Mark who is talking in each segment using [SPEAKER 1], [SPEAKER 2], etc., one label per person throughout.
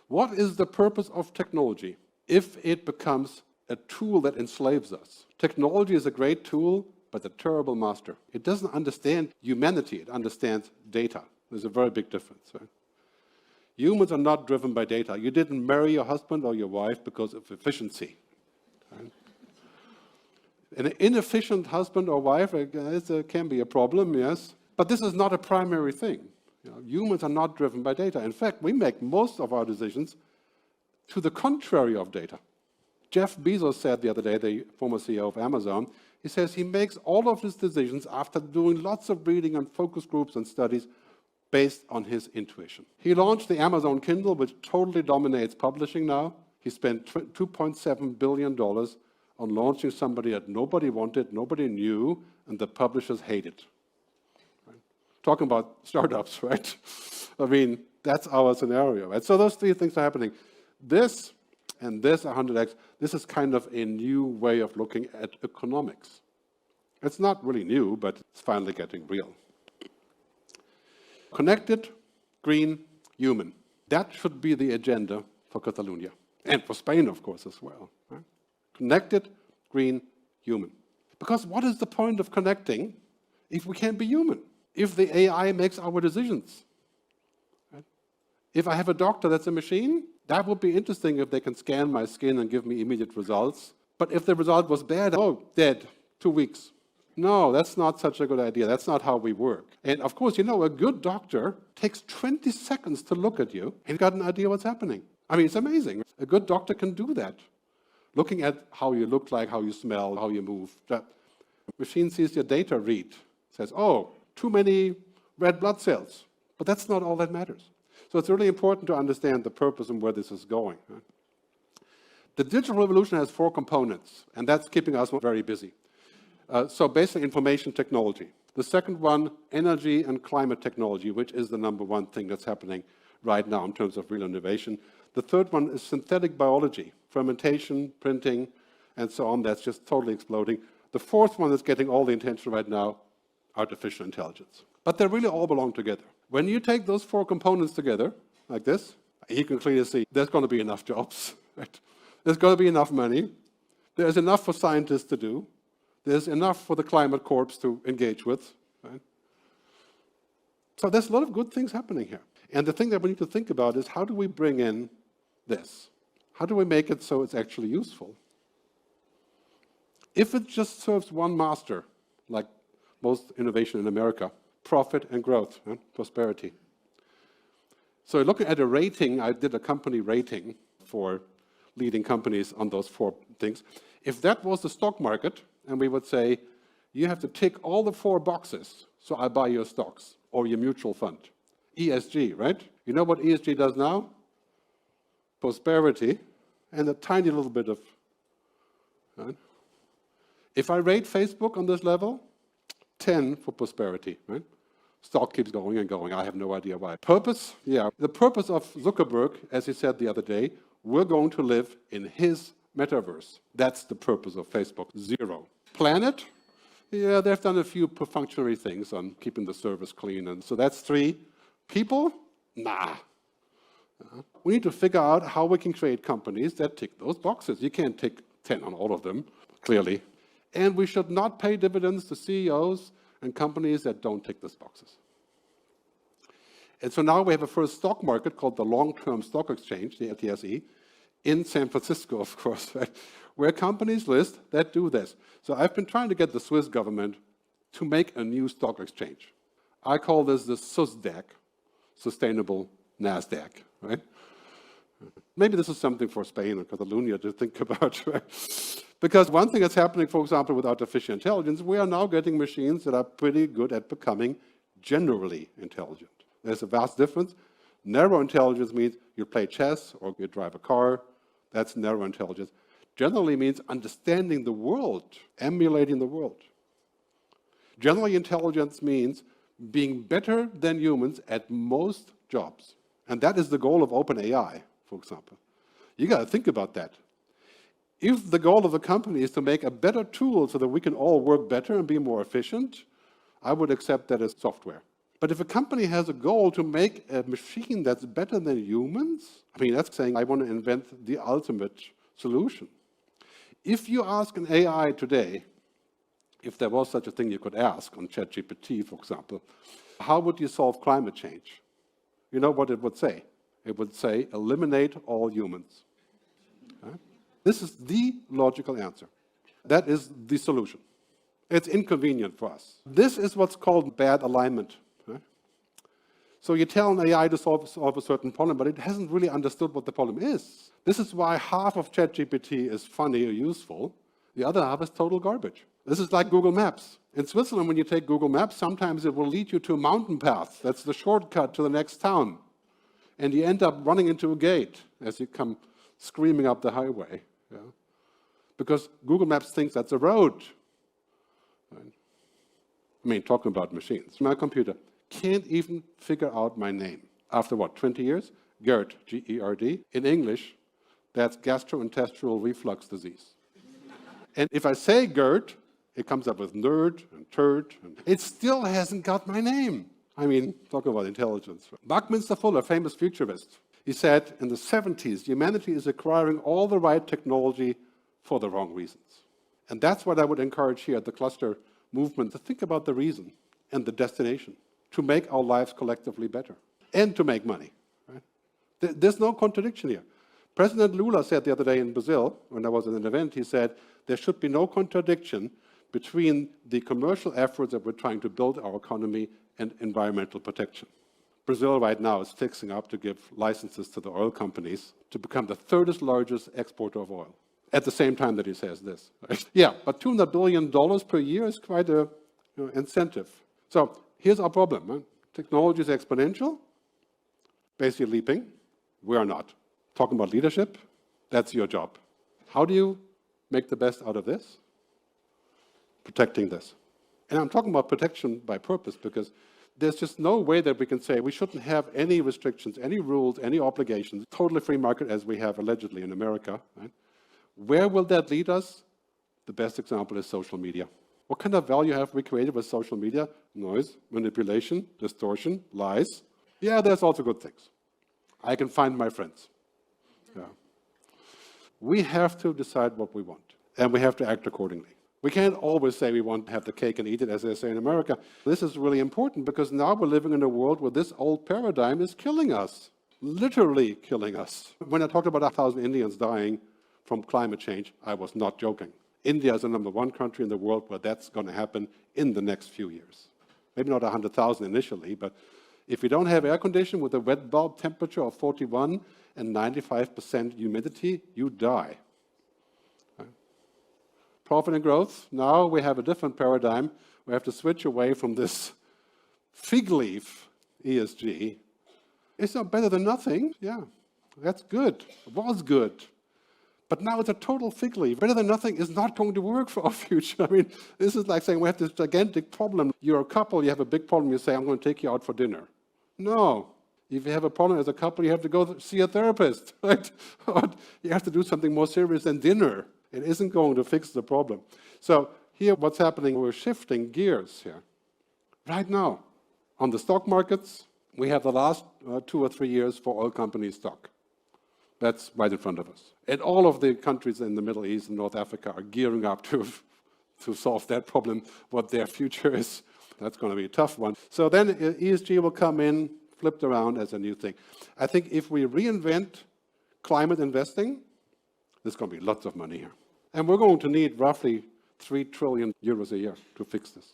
[SPEAKER 1] What is the purpose of technology if it becomes a tool that enslaves us? Technology is a great tool, but a terrible master. It doesn't understand humanity, it understands data. There's a very big difference. Right? Humans are not driven by data. You didn't marry your husband or your wife because of efficiency. Right? An inefficient husband or wife can be a problem, yes, but this is not a primary thing. Humans are not driven by data. In fact, we make most of our decisions to the contrary of data. Jeff Bezos said the other day, the former CEO of Amazon, he says he makes all of his decisions after doing lots of reading and focus groups and studies based on his intuition. He launched the Amazon Kindle, which totally dominates publishing now. He spent $2.7 billion on launching somebody that nobody wanted, nobody knew, and the publishers hated. Right? Talking about startups, right? I mean, that's our scenario, right? So those three things are happening. This and this 100x, this is kind of a new way of looking at economics. It's not really new, but it's finally getting real. Connected, green, human. That should be the agenda for Catalonia. And for Spain, of course, as well. Right? Connected, green, human. Because what is the point of connecting if we can't be human? If the AI makes our decisions? Right? If I have a doctor that's a machine, that would be interesting if they can scan my skin and give me immediate results. But if the result was bad, oh, dead, 2 weeks. No, that's not such a good idea. That's not how we work. And of course, a good doctor takes 20 seconds to look at you and got an idea what's happening. I mean, it's amazing. A good doctor can do that. Looking at how you look like, how you smell, how you move. The machine sees your data read, says, oh, too many red blood cells. But that's not all that matters. So it's really important to understand the purpose and where this is going. Right? The digital revolution has 4 components, and that's keeping us very busy. So basically information technology. The second one, energy and climate technology, which is the #1 thing that's happening right now in terms of real innovation. The third one is synthetic biology, fermentation, printing, and so on. That's just totally exploding. The fourth one that's getting all the attention right now, artificial intelligence. But they really all belong together. When you take those 4 components together, like this, you can clearly see there's going to be enough jobs. Right? There's going to be enough money. There's enough for scientists to do. There's enough for the climate corps to engage with. Right? So there's a lot of good things happening here. And the thing that we need to think about is how do we bring in this? How do we make it so it's actually useful? If it just serves one master, like most innovation in America, profit and growth, and prosperity. So looking at a rating, I did a company rating for leading companies on those 4 things. If that was the stock market, and we would say, you have to tick all the 4 boxes, so I buy your stocks or your mutual fund. ESG, right? You know what ESG does now? Prosperity and a tiny little bit of... Right? If I rate Facebook on this level, 10 for prosperity, right? Stock keeps going and going. I have no idea why. Purpose? Yeah. The purpose of Zuckerberg, as he said the other day, we're going to live in his metaverse. That's the purpose of Facebook. 0. Planet? Yeah, they've done a few perfunctory things on keeping the service clean. And so that's 3. People? Nah. We need to figure out how we can create companies that tick those boxes. You can't tick 10 on all of them, clearly. And we should not pay dividends to CEOs and companies that don't tick these boxes. And so now we have a first stock market called the Long-Term Stock Exchange, the LTSE, in San Francisco, of course, right? Where companies list that do this. So I've been trying to get the Swiss government to make a new stock exchange. I call this the SUSDAC, Sustainable NASDAQ, right? Maybe this is something for Spain or Catalonia to think about, right? Because one thing that's happening, for example, with artificial intelligence, we are now getting machines that are pretty good at becoming generally intelligent. There's a vast difference. Narrow intelligence means you play chess or you drive a car. That's narrow intelligence. Generally means understanding the world, emulating the world. Generally intelligence means being better than humans at most jobs. And that is the goal of OpenAI, for example. You got to think about that. If the goal of the company is to make a better tool so that we can all work better and be more efficient, I would accept that as software. But if a company has a goal to make a machine that's better than humans, I mean, that's saying I want to invent the ultimate solution. If you ask an AI today, if there was such a thing you could ask on ChatGPT, for example, how would you solve climate change? You know what it would say? It would say, eliminate all humans. Right? This is the logical answer. That is the solution. It's inconvenient for us. This is what's called bad alignment. Right? So you tell an AI to solve a certain problem, but it hasn't really understood what the problem is. This is why half of ChatGPT is funny or useful. The other half is total garbage. This is like Google Maps. In Switzerland, when you take Google Maps, sometimes it will lead you to a mountain path. That's the shortcut to the next town. And you end up running into a gate as you come screaming up the highway. Yeah? Because Google Maps thinks that's a road. Right? I mean, talking about machines. My computer can't even figure out my name. After what, 20 years? Gerd, G-E-R-D. In English, that's gastrointestinal reflux disease. And if I say Gerd, it comes up with nerd and turd. And it still hasn't got my name. I mean, talking about intelligence. Buckminster Fuller, famous futurist, he said in the 70s, humanity is acquiring all the right technology for the wrong reasons. And that's what I would encourage here at the cluster movement, to think about the reason and the destination, to make our lives collectively better and to make money. Right? There's no contradiction here. President Lula said the other day in Brazil, when I was at an event, he said, there should be no contradiction between the commercial efforts that we're trying to build our economy and environmental protection. Brazil right now is fixing up to give licenses to the oil companies to become the third largest exporter of oil, at the same time that he says this. Right? Yeah, but $200 billion per year is quite an incentive. So here's our problem. Right? Technology is exponential, basically leaping. We are not. Talking about leadership, that's your job. How do you make the best out of this? Protecting this. And I'm talking about protection by purpose because there's just no way that we can say we shouldn't have any restrictions, any rules, any obligations, totally free market as we have allegedly in America. Right? Where will that lead us? The best example is social media. What kind of value have we created with social media? Noise, manipulation, distortion, lies. Yeah, there's also good things. I can find my friends. Yeah. We have to decide what we want, and we have to act accordingly. We can't always say we want to have the cake and eat it, as they say in America. This is really important because now we're living in a world where this old paradigm is killing us, literally killing us. When I talked about 1,000 Indians dying from climate change, I was not joking. India is the #1 country in the world where that's going to happen in the next few years. Maybe not 100,000 initially, but if we don't have air conditioning with a wet bulb temperature of 41 and 95% humidity, you die. Right? Profit and growth, now we have a different paradigm. We have to switch away from this fig leaf ESG. It's not better than nothing. Yeah, that's good. It was good. But now it's a total fig leaf. Better than nothing is not going to work for our future. I mean, this is like saying we have this gigantic problem. You're a couple, you have a big problem, you say, I'm going to take you out for dinner. No. If you have a problem as a couple, you have to go see a therapist, right? You have to do something more serious than dinner. It isn't going to fix the problem. So here, what's happening, we're shifting gears here. Right now, on the stock markets, we have the last 2 or 3 years for oil company stock. That's right in front of us. And all of the countries in the Middle East and North Africa are gearing up to solve that problem, what their future is. That's going to be a tough one. So then ESG will come in, flipped around as a new thing. I think if we reinvent climate investing, there's going to be lots of money here. And we're going to need roughly 3 trillion euros a year to fix this.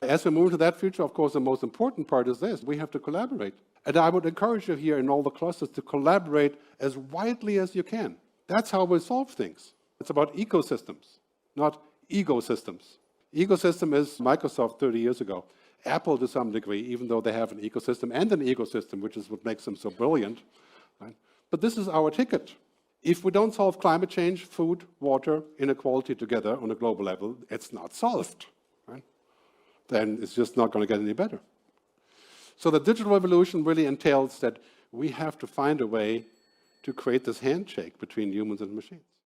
[SPEAKER 1] As we move to that future, of course, the most important part is this. We have to collaborate. And I would encourage you here in all the clusters to collaborate as widely as you can. That's how we solve things. It's about ecosystems, not egosystems. Ecosystem is Microsoft 30 years ago. Apple to some degree, even though they have an ecosystem and an ecosystem, which is what makes them so brilliant. Right? But this is our ticket. If we don't solve climate change, food, water, inequality together on a global level, it's not solved. Right? Then it's just not going to get any better. So the digital revolution really entails that we have to find a way to create this handshake between humans and machines.